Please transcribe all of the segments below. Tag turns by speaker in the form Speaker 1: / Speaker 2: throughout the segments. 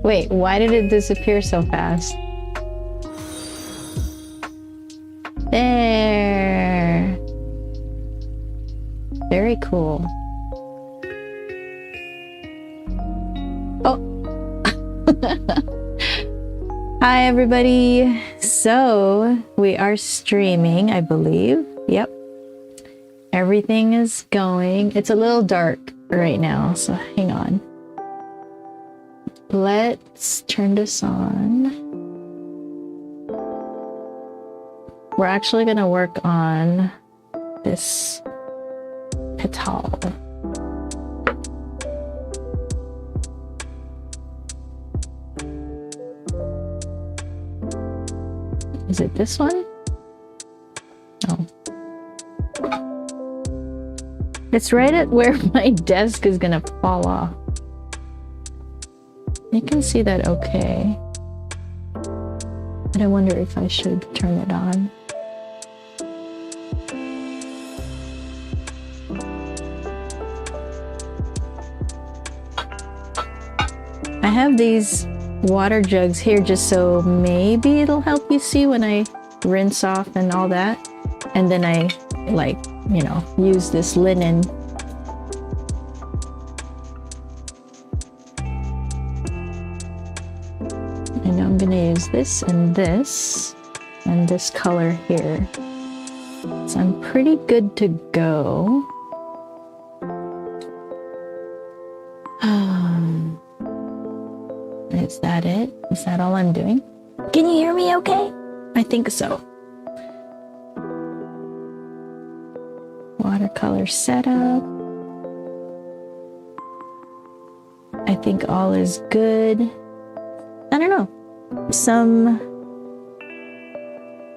Speaker 1: Wait, why did it disappear so fast? There. Very cool. Oh. Hi, everybody. So we are streaming, I believe. Yep. Everything is going. It's a little dark right now, so hang on. Let's turn this on. We're actually going to work on this petal. Is it this one? No. It's right at where my desk is gonna fall off. You can see that okay. But I wonder if I should turn it on. I have these water jugs here just so maybe it'll help you see when I rinse off and all that. And then I you know, use this linen. And I'm gonna use this and this color here. So I'm pretty good to go. Is that it? Is that all I'm doing? Can you hear me okay? I think so. Watercolor setup. I think all is good. I don't know.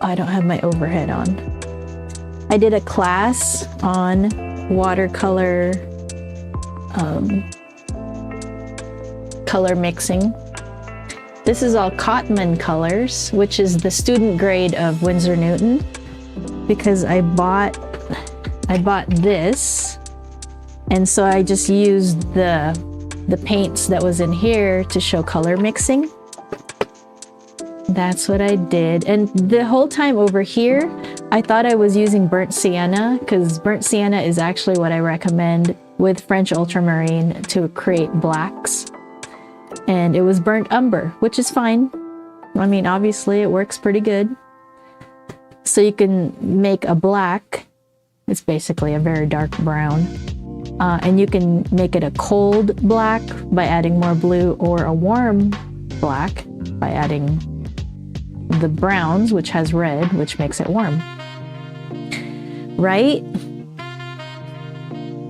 Speaker 1: I don't have my overhead on. I did a class on watercolor color mixing. This is all Cotman colors, which is the student grade of Winsor Newton, because I bought this, and so I just used the paints that was in here to show color mixing. That's what I did. And the whole time over here, I thought I was using burnt sienna, because burnt sienna is actually what I recommend with French ultramarine to create blacks. And it was burnt umber, which is fine. I mean, obviously it works pretty good. So you can make a black. It's basically a very dark brown. And you can make it a cold black by adding more blue, or a warm black by adding the browns, which has red, which makes it warm. Right?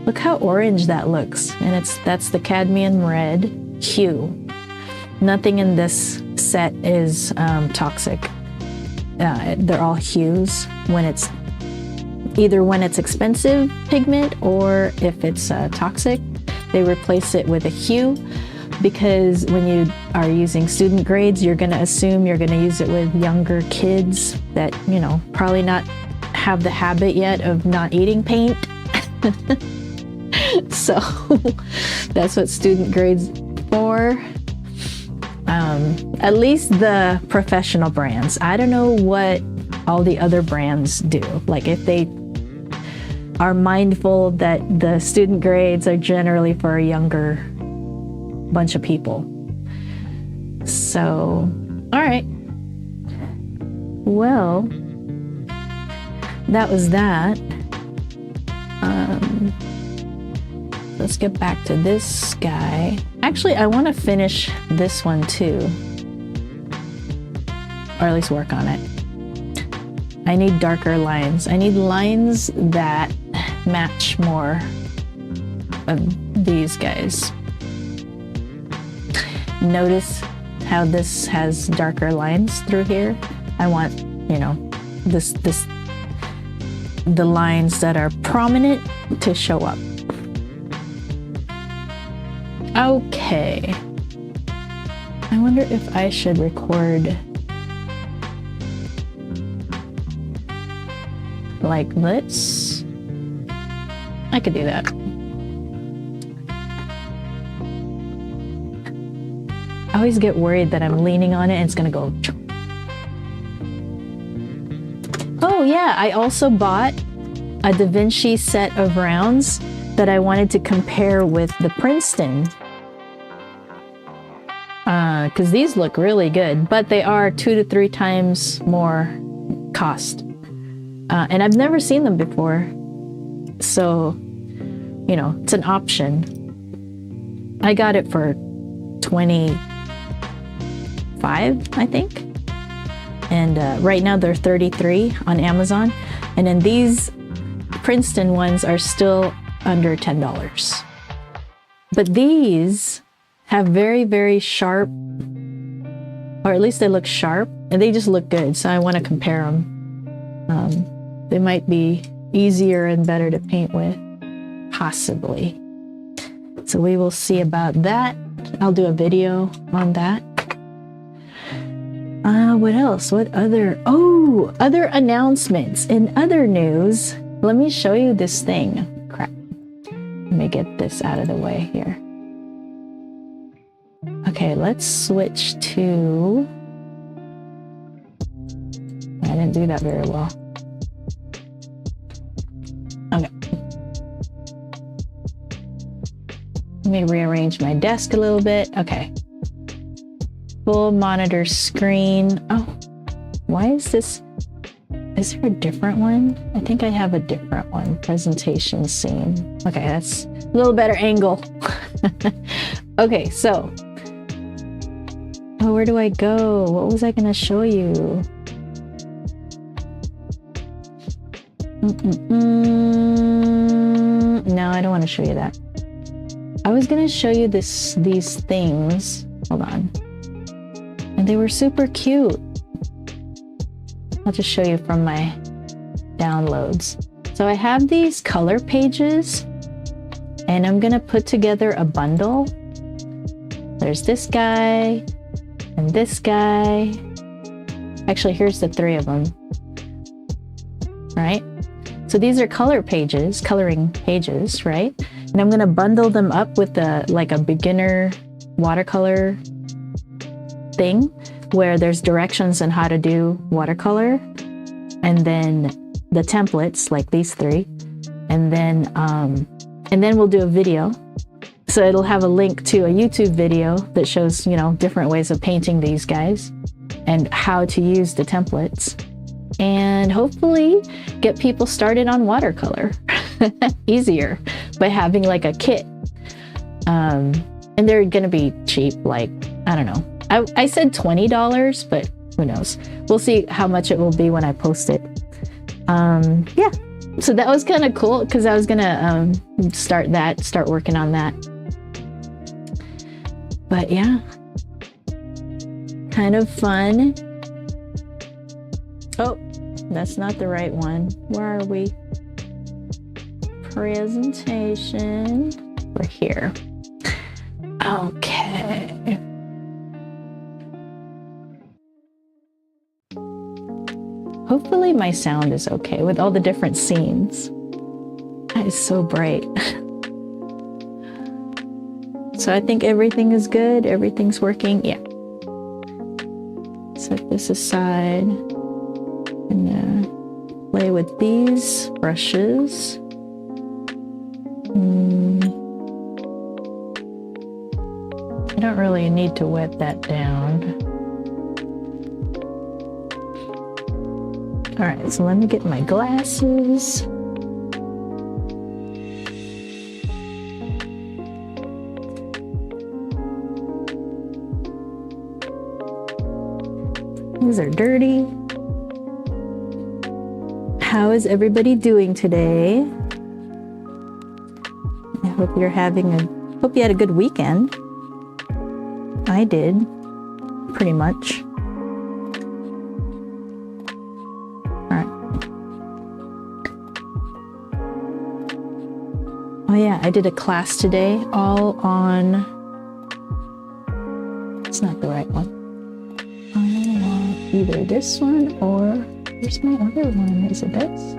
Speaker 1: Look how orange that looks. And that's the cadmium red hue. Nothing in this set is toxic. They're all hues when it's expensive pigment, or if it's toxic, they replace it with a hue, because when you are using student grades, you're going to assume you're going to use it with younger kids that, you know, probably not have the habit yet of not eating paint. So that's what student grades for. At least the professional brands. I don't know what all the other brands do. Like if they are mindful that the student grades are generally for a younger bunch of people. So, all right. Well, that was that. Let's get back to this guy. Actually, I want to finish this one too. Or at least work on it. I need darker lines. I need lines that match more of these guys. Notice how this has darker lines through here. I want, you know, the lines that are prominent to show up. Okay. I wonder if I should record like this. I could do that. I always get worried that I'm leaning on it and it's gonna go. Oh yeah, I also bought a Da Vinci set of rounds that I wanted to compare with the Princeton. Because these look really good, but they are 2 to 3 times more cost. And I've never seen them before. So, you know, it's an option. I got it for $25, I think. And right now they're $33 on Amazon. And then these Princeton ones are still under $10. But these have very, very sharp, or at least they look sharp, and they just look good. So I want to compare them. They might be easier and better to paint with, possibly. So we will see about that. I'll do a video on that. What else? What other? Oh, other announcements. In other news, let me show you this thing. Crap. Let me get this out of the way here. Okay, let's switch to... I didn't do that very well. Okay. Let me rearrange my desk a little bit. Okay. Full monitor screen. Oh, why is this? Is there a different one? I think I have a different one. Presentation scene. Okay, that's a little better angle. Okay, so. Oh, where do I go? What was I going to show you? No, I don't want to show you that. I was going to show you these things. Hold on. And they were super cute. I'll just show you from my downloads. So I have these color pages, and I'm going to put together a bundle. There's this guy and this guy. Actually, here's the 3 of them. Right? So these are coloring pages, right? And I'm going to bundle them up with like a beginner watercolor thing where there's directions on how to do watercolor, and then the templates like these 3, and then we'll do a video. So it'll have a link to a YouTube video that shows, you know, different ways of painting these guys and how to use the templates, and hopefully get people started on watercolor easier by having like a kit. And they're gonna be cheap, like, I don't know. I said $20, but who knows? We'll see how much it will be when I post it. Yeah, so that was kind of cool because I was gonna start working on that. But yeah, kind of fun. Oh, that's not the right one. Where are we? Presentation. We're here. Okay. Hopefully my sound is okay with all the different scenes. That is so bright. So I think everything is good. Everything's working. Yeah. Set this aside. And play with these brushes. I don't really need to wet that down. All right, so let me get my glasses. These are dirty. How is everybody doing today? I hope you had a good weekend. I did, pretty much. Oh yeah, I did a class today all on... It's not the right one. I want either this one or... Where's my other one? Is it this?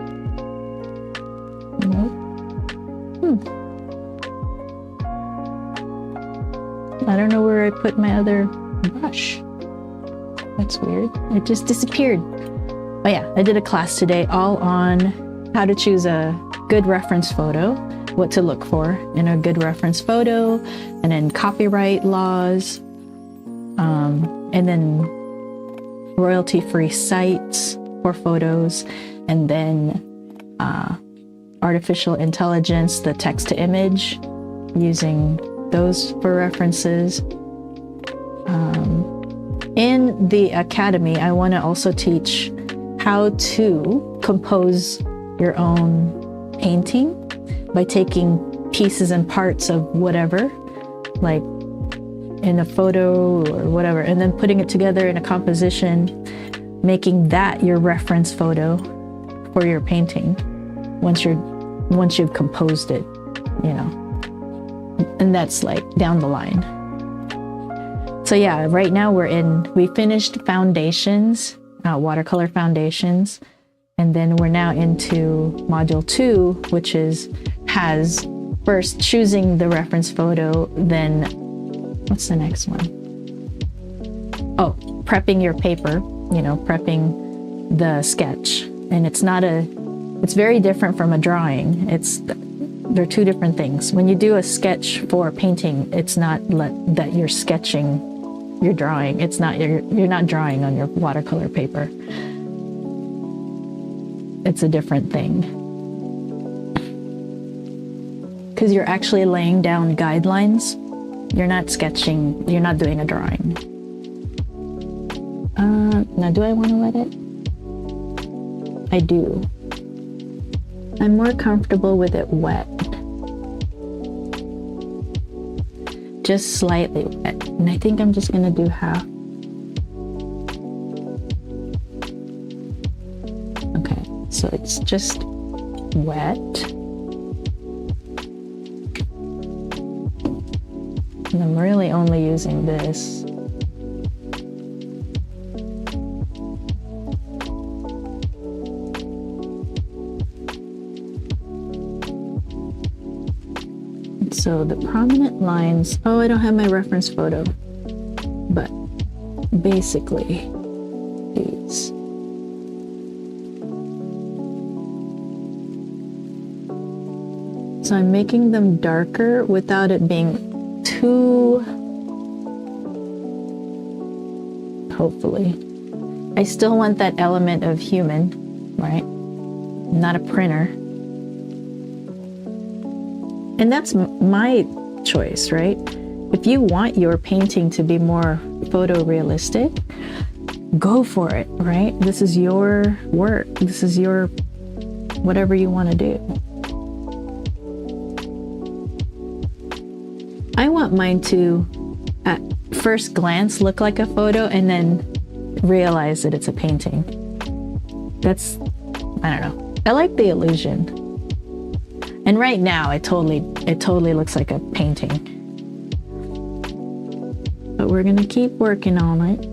Speaker 1: Nope. I don't know where I put my other brush. That's weird. It just disappeared. Oh yeah, I did a class today all on how to choose a good reference photo, what to look for in a good reference photo, and then copyright laws, and then royalty-free sites for photos, and then artificial intelligence, the text to image, using those for references. In the academy, I want to also teach how to compose your own painting by taking pieces and parts of whatever, like in a photo or whatever, and then putting it together in a composition, making that your reference photo for your painting once you've composed it, you know. And that's like down the line. So yeah, right now we finished foundations, watercolor foundations, and then we're now into module 2, which has first choosing the reference photo, then what's the next one? Oh, prepping your paper, you know, prepping the sketch. And it's very different from a drawing. They're two different things. When you do a sketch for painting, it's not that you're sketching, you're drawing. It's not, you're not drawing on your watercolor paper. It's a different thing. Because you're actually laying down guidelines. You're not sketching, you're not doing a drawing. Now do I want to let it? I do. I'm more comfortable with it wet. Just slightly wet. And I think I'm just gonna do half. Okay, so it's just wet. And I'm really only using this. So the prominent lines, oh, I don't have my reference photo, but basically these. So I'm making them darker without it being too, hopefully. I still want that element of human, right? I'm not a printer. And that's my choice, right? If you want your painting to be more photorealistic, go for it, right? This is your work. This is your whatever you want to do. I want mine to, at first glance, look like a photo and then realize that it's a painting. That's, I don't know. I like the illusion. And right now, it totally looks like a painting. But we're gonna keep working on it.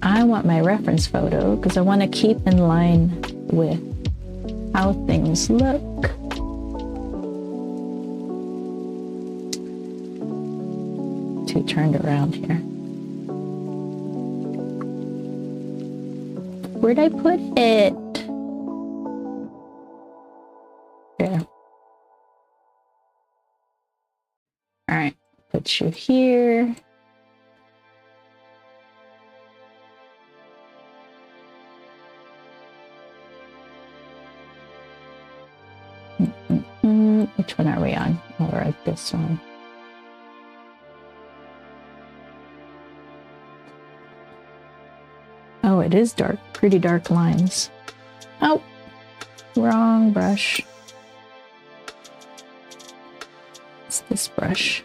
Speaker 1: I want my reference photo because I want to keep in line with how things look. Too turned around here. Where'd I put it? There. All right, put you here. Which one are we on? Oh, we're at this one. Oh, it is dark. Pretty dark lines. Oh, wrong brush. It's this brush.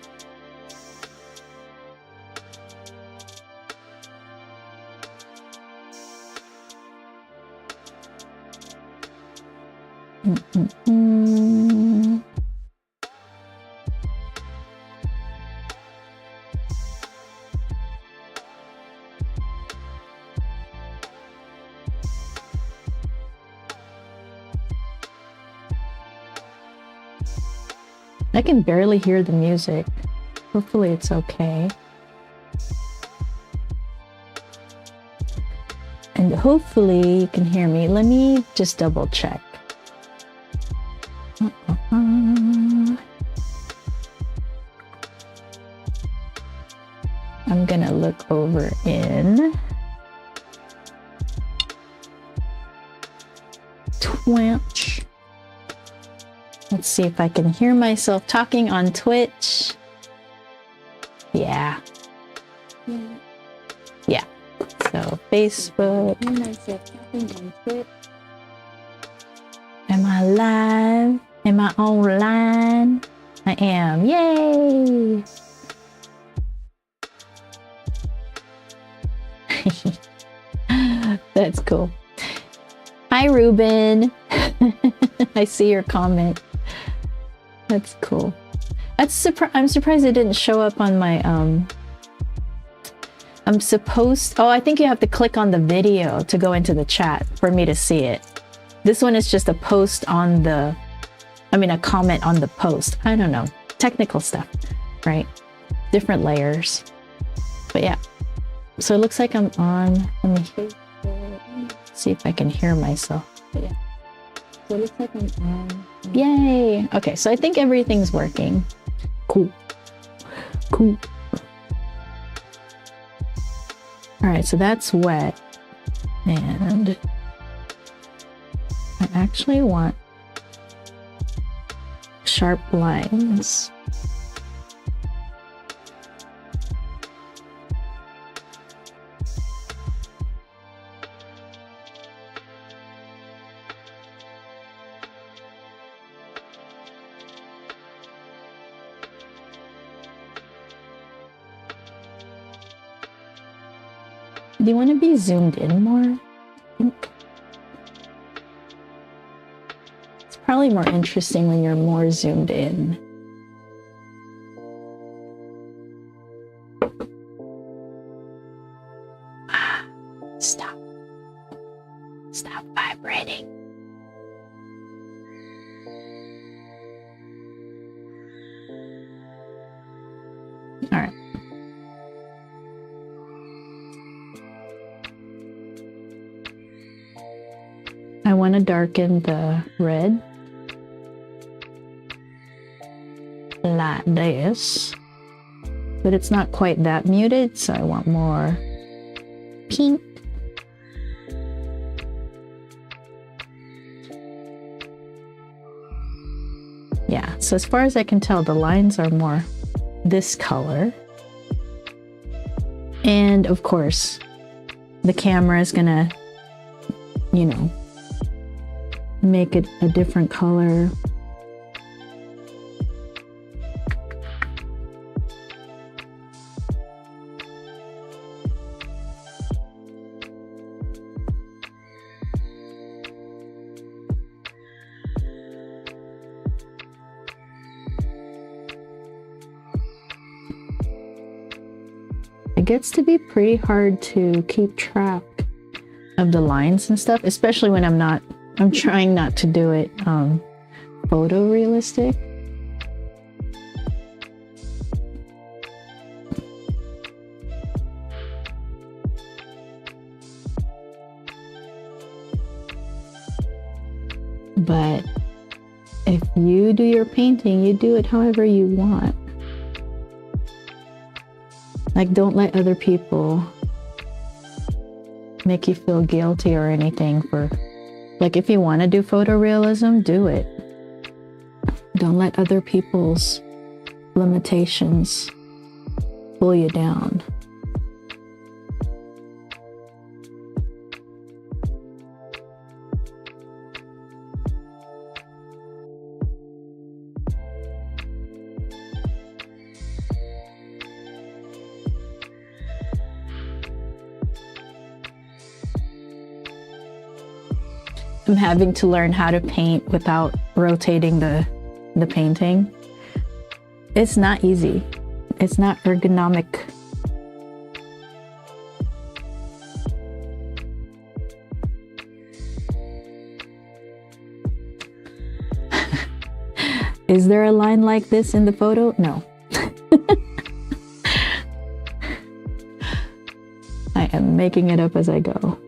Speaker 1: I can barely hear the music. Hopefully it's okay. And hopefully you can hear me. Let me just double check. I'm gonna look over in Twitch. Let's see if I can hear myself talking on Twitch. Yeah. Yeah. So Facebook. Am I live? Am I online? I am. Yay! That's cool. Hi, Ruben. I see your comment. That's cool. I'm surprised it didn't show up on my oh, I think you have to click on the video to go into the chat for me to see it. This one is just a post on the, a comment on the post. I don't know. Technical stuff, right? Different layers. But yeah. So it looks like I'm on. Let me see if I can hear myself. But yeah. So it looks like I'm on. Yay! Okay, so I think everything's working. Cool. Cool. Alright, so that's wet. And I actually want sharp lines. Do you want to be zoomed in more? It's probably more interesting when you're more zoomed in. Stop. Stop vibrating. All right. I want to darken the red like this, but it's not quite that muted, so I want more pink. Yeah, so as far as I can tell, the lines are more this color. And of course, the camera is gonna, you know, make it a different color. It gets to be pretty hard to keep track of the lines and stuff, especially when I'm trying not to do it photorealistic. But if you do your painting, you do it however you want. Like, don't let other people make you feel guilty or anything for, like, if you want to do photorealism, do it. Don't let other people's limitations pull you down. I'm having to learn how to paint without rotating the painting. It's not easy. It's not ergonomic. Is there a line like this in the photo? No. I am making it up as I go.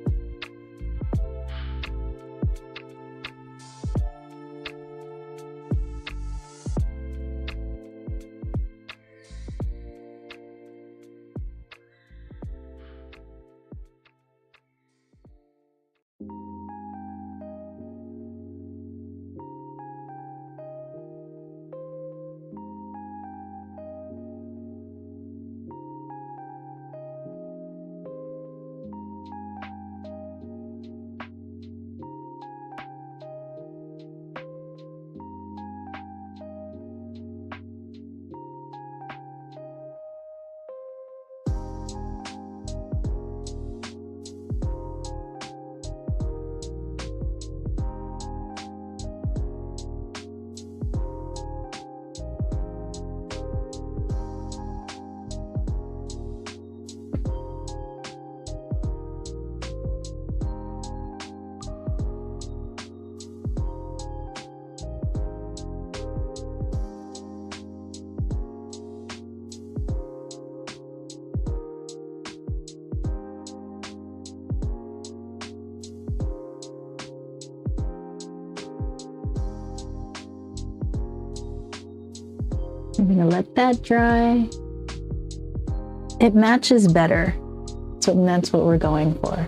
Speaker 1: I'm gonna let that dry. It matches better, so that's what we're going for.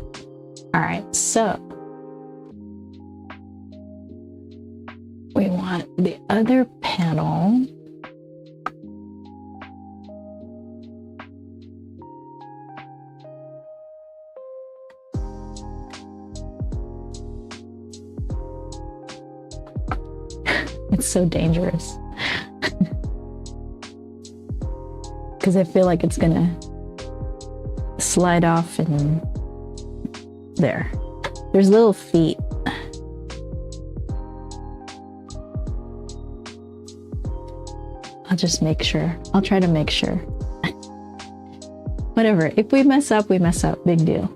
Speaker 1: All right, so we want the other panel. It's so dangerous. Because I feel like it's gonna slide off and there. There's little feet. I'll just make sure. I'll try to make sure. Whatever. If we mess up, we mess up. Big deal.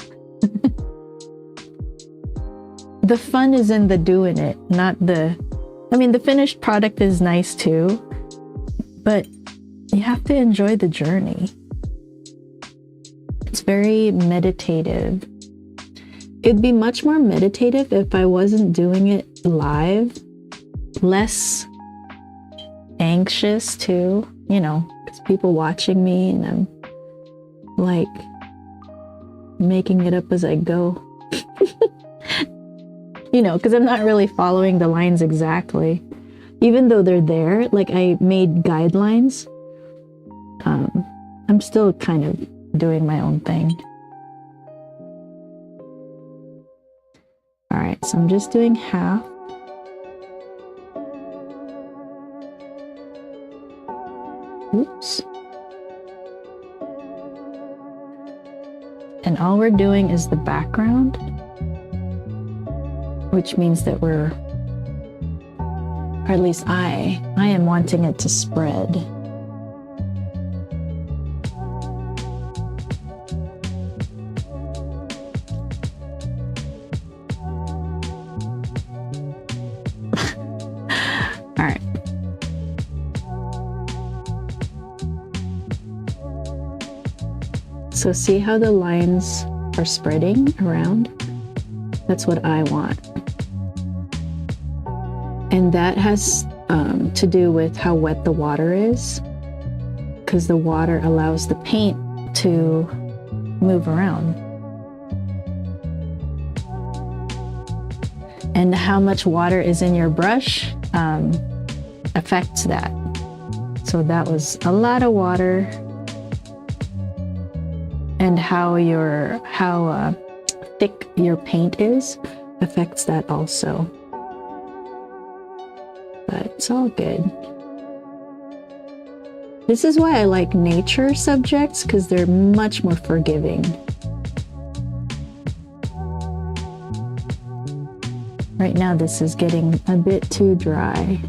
Speaker 1: The fun is in the doing it, not the... I mean, the finished product is nice too, but you have to enjoy the journey. It's very meditative. It'd be much more meditative if I wasn't doing it live. Less anxious too, you know, because people watching me and I'm like making it up as I go. You know, because I'm not really following the lines exactly. Even though they're there, like I made guidelines, I'm still kind of doing my own thing. All right, so I'm just doing half. Oops. And all we're doing is the background, which means that we're, or at least I am wanting it to spread. All right. So see how the lines are spreading around? That's what I want. And that has to do with how wet the water is, because the water allows the paint to move around. And how much water is in your brush affects that. So that was a lot of water. And how thick your paint is affects that also. But it's all good. This is why I like nature subjects, because they're much more forgiving. Right now this is getting a bit too dry.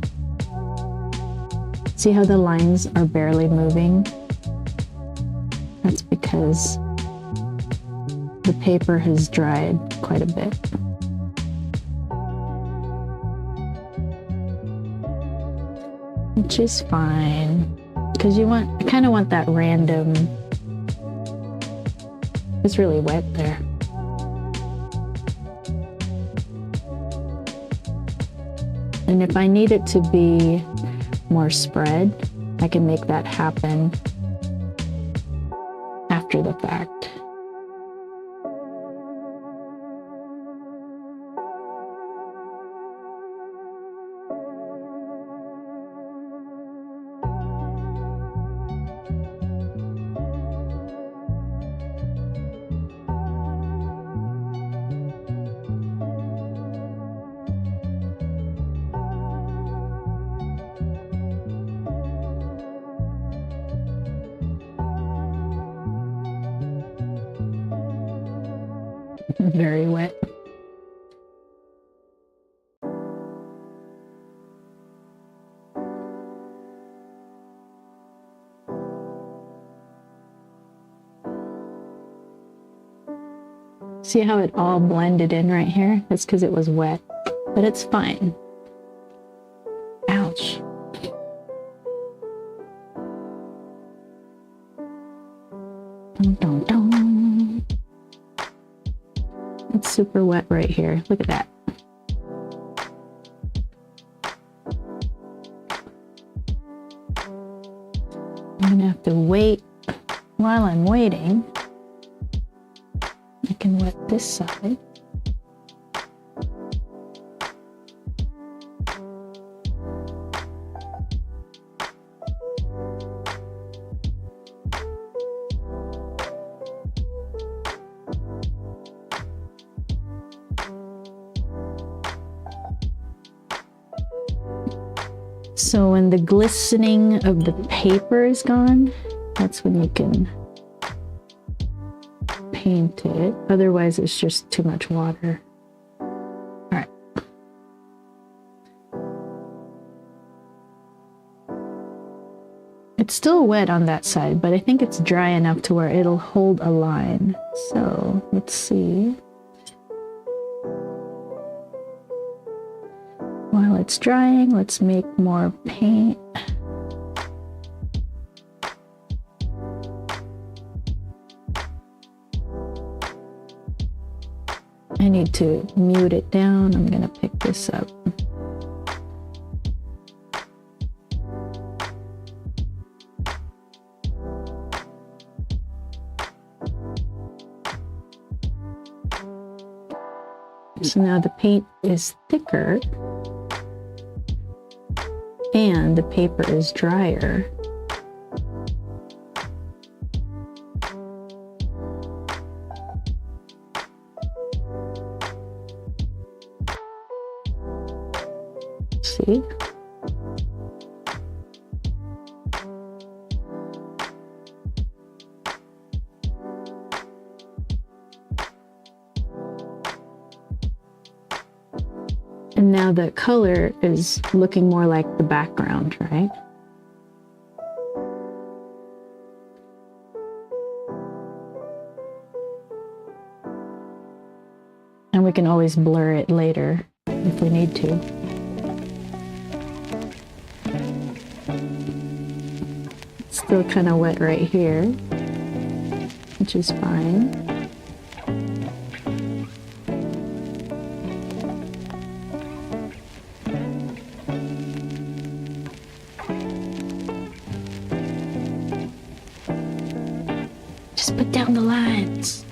Speaker 1: See how the lines are barely moving? That's because the paper has dried quite a bit. which is fine. Because I kind of want that random. It's really wet there. And if I need it to be more spread, I can make that happen after the fact. Very wet. See how it all blended in right here? That's because it was wet, but it's fine. Ouch. Dun, dun, dun. It's super wet right here. Look at that. I'm gonna have to wait. While I'm waiting, I can wet this side. So when the glistening of the paper is gone, that's when you can paint it. Otherwise, it's just too much water. All right. It's still wet on that side, but I think it's dry enough to where it'll hold a line. So let's see. While it's drying, let's make more paint. I need to mute it down. I'm gonna pick this up. So now the paint is thicker and the paper is drier. See? And now the color is looking more like the background, right? And we can always blur it later if we need to. It's still kind of wet right here, which is fine. Just put down the lines.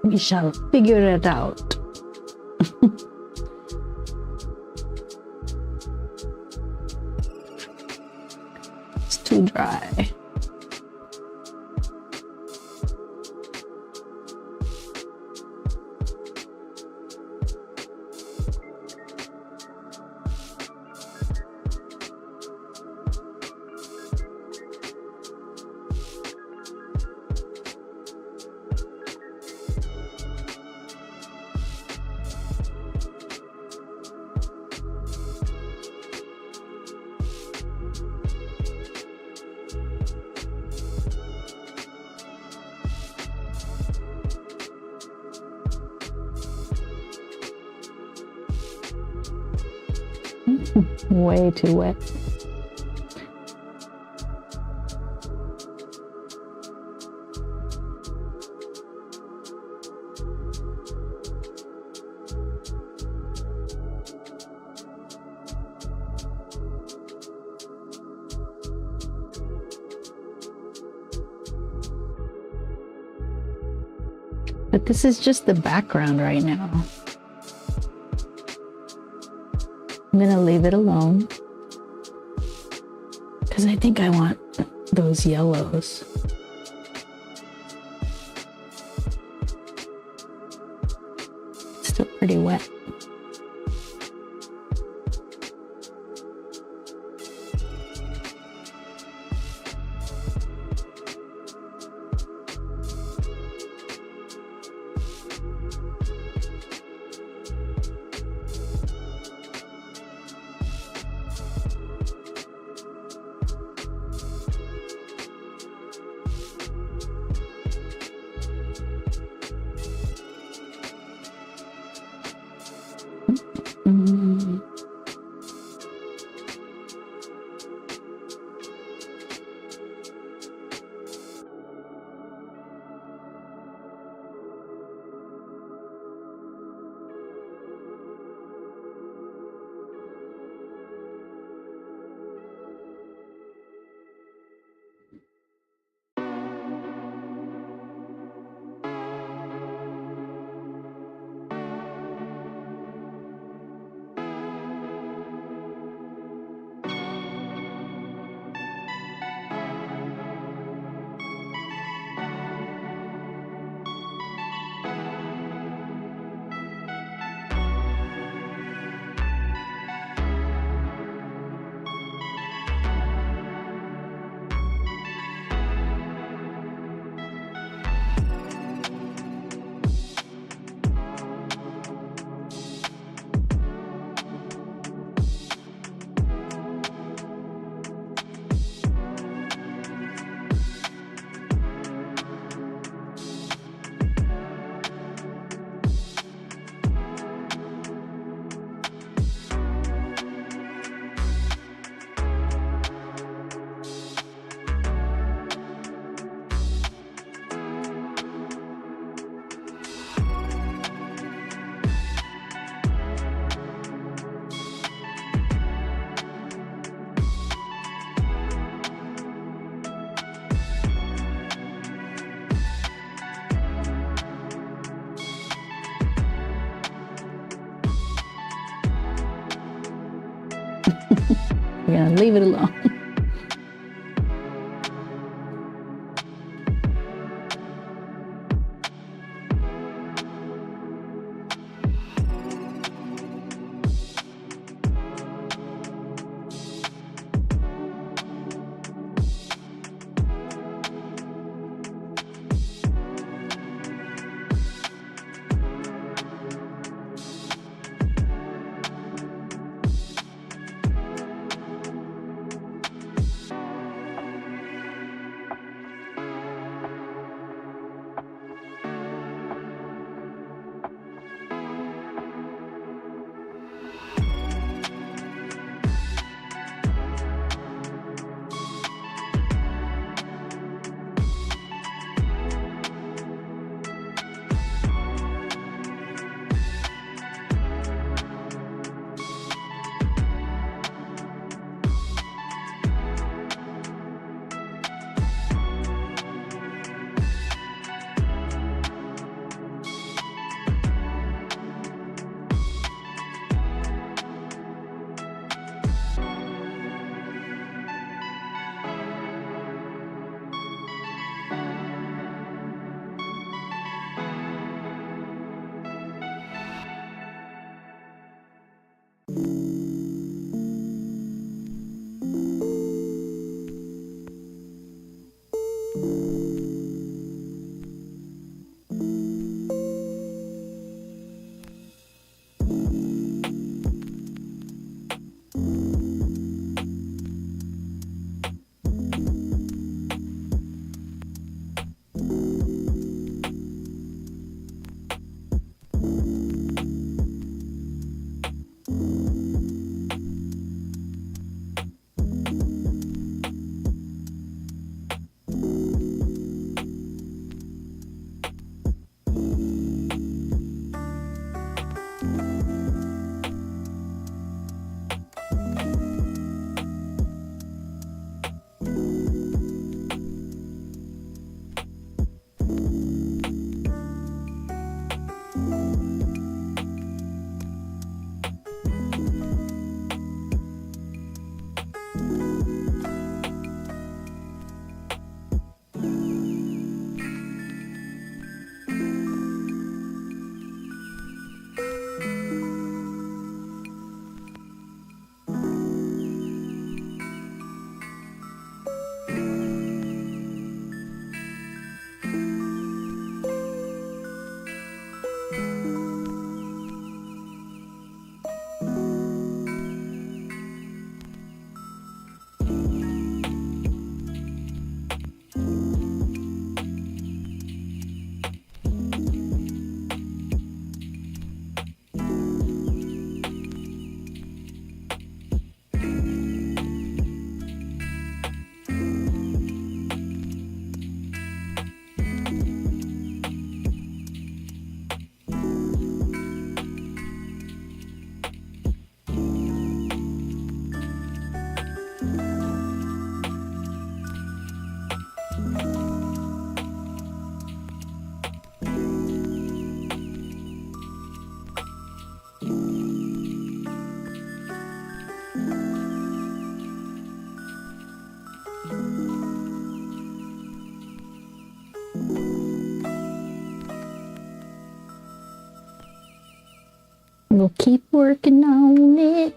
Speaker 1: We shall figure it out. It's too dry. Way too wet. But this is just the background right now. I'm gonna leave it alone because I think I want those yellows. It's still pretty wet. We're gonna leave it alone. We'll keep working on it.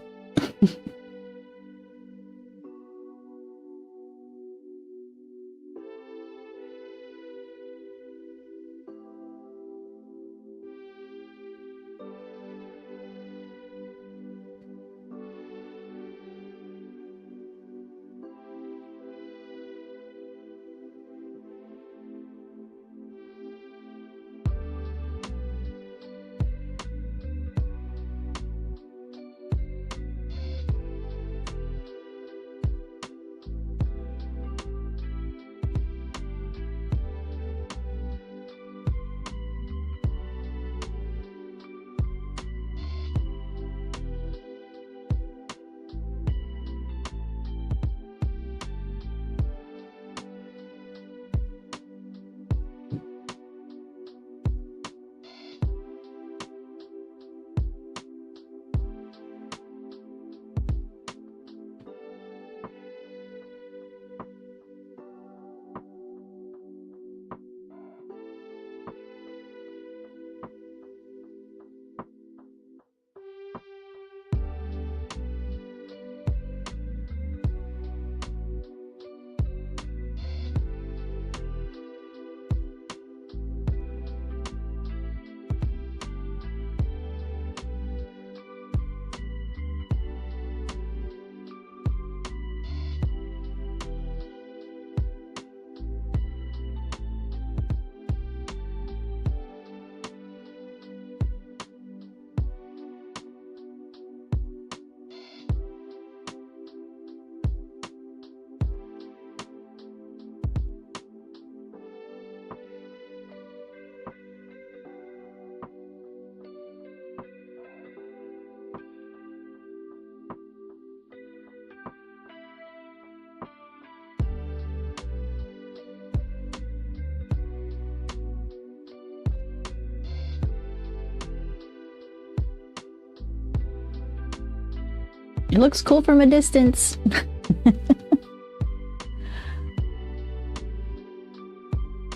Speaker 1: It looks cool from a distance.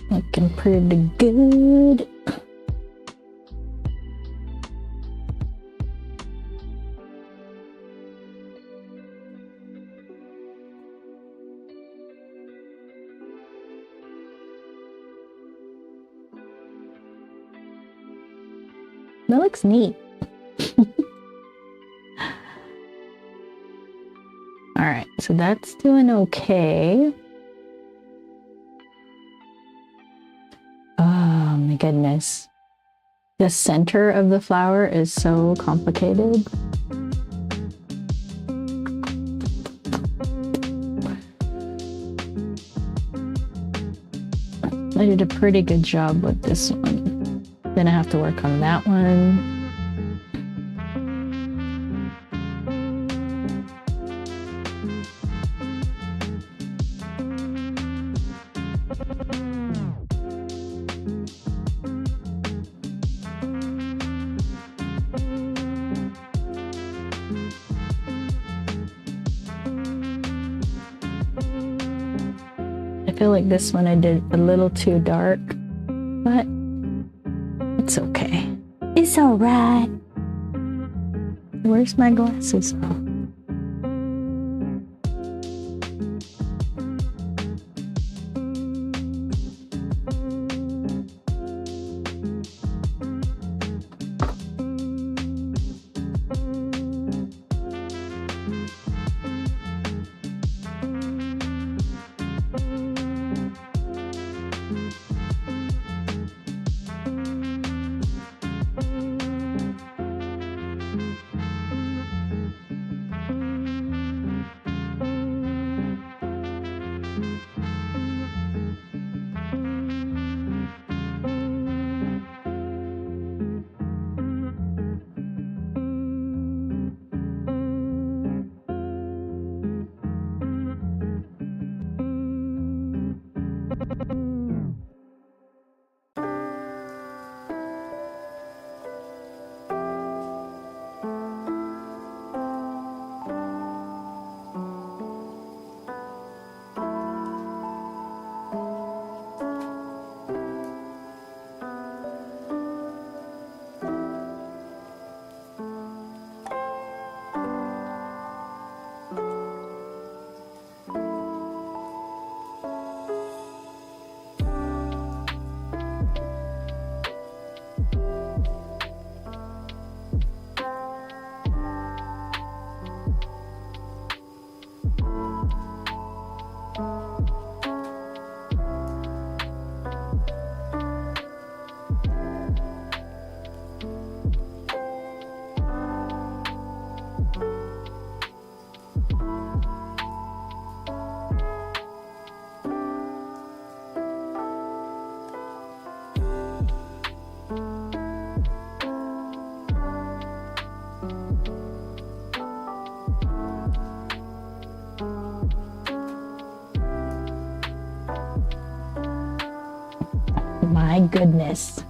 Speaker 1: Looking pretty good. That looks neat. All right, so that's doing okay. Oh my goodness. The center of the flower is so complicated. I did a pretty good job with this one. Then I have to work on that one. I feel like this one I did a little too dark, but it's okay. It's all right. Where's my glasses? Oh. goodness.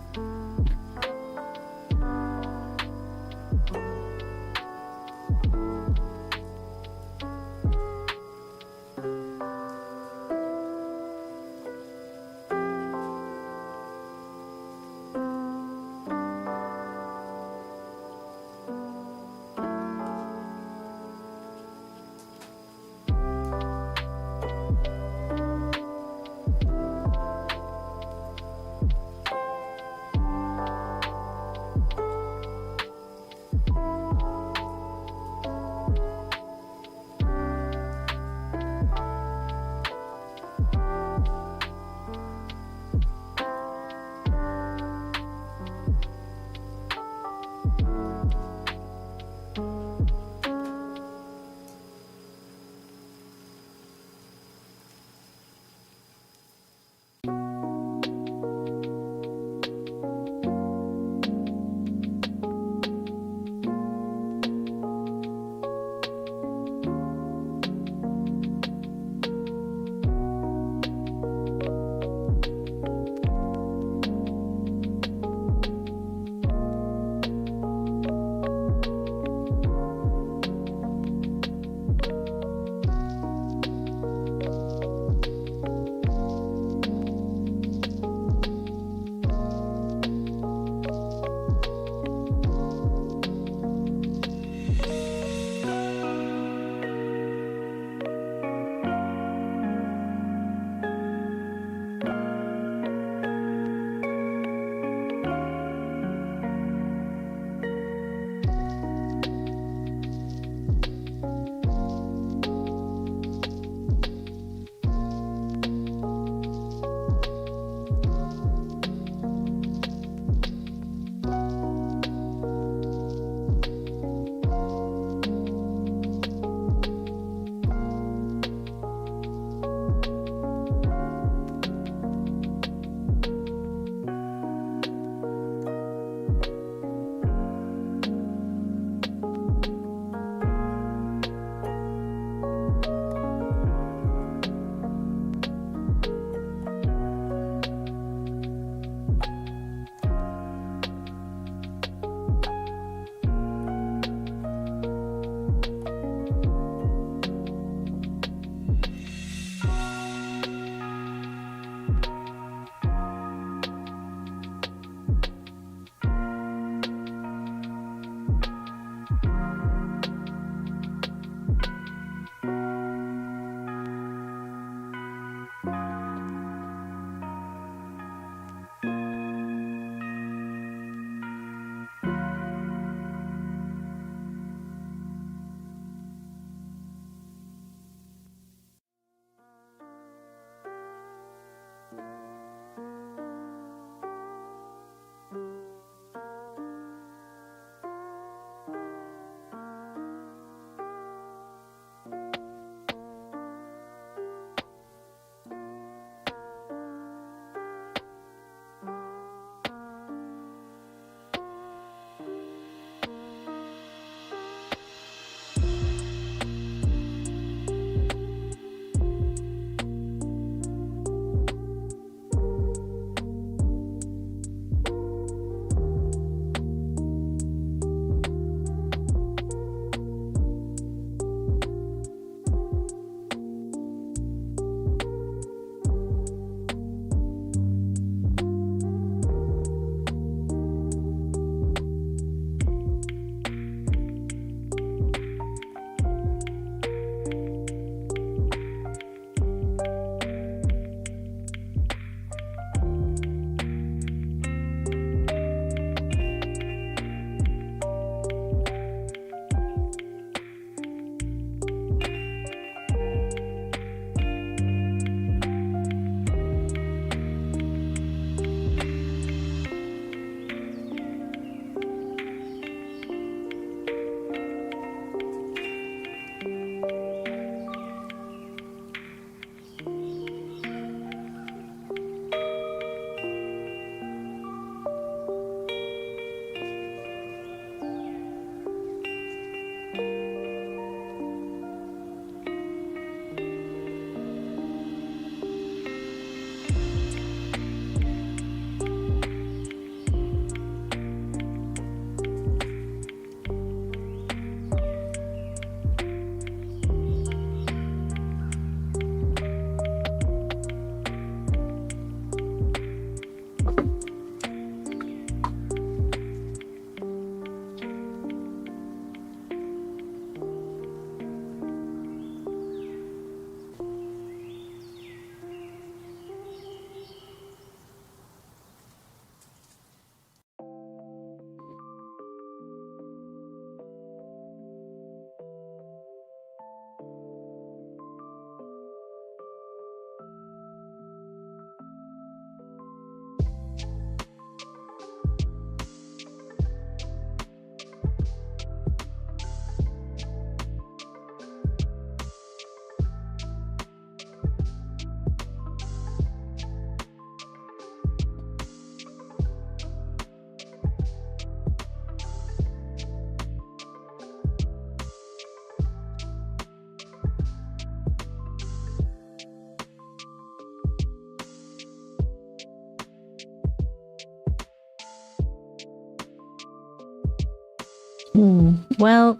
Speaker 1: Well,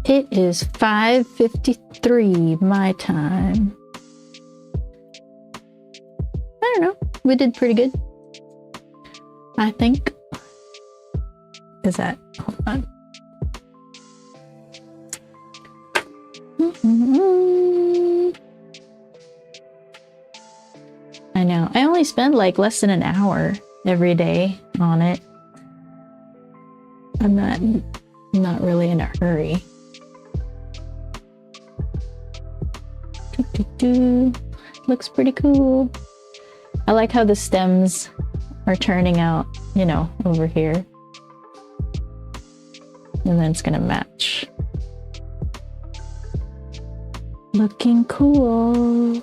Speaker 1: it is 5:53 my time. I don't know. We did pretty good, I think. Is that? Hold on. I know. I only spend like less than an hour every day on it. I'm not really in a hurry. Looks pretty cool. I like how the stems are turning out, you know, over here. And then it's gonna match. Looking cool.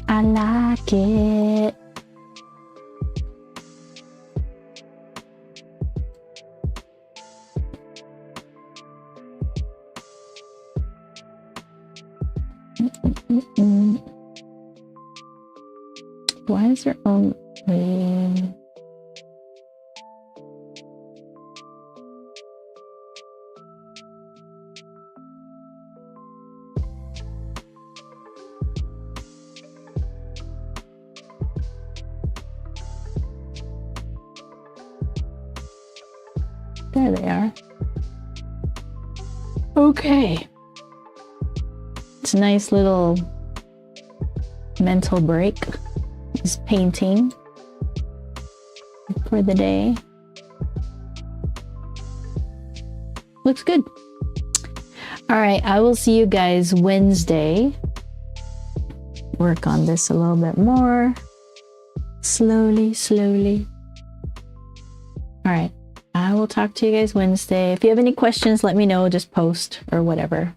Speaker 1: I like it. Why is there only... There they are. Okay. It's a nice little mental break. Just painting for the day. Looks good. All right, I will see you guys Wednesday. Work on this a little bit more. Slowly. All right, I will talk to you guys Wednesday. If you have any questions, let me know. Just post or whatever.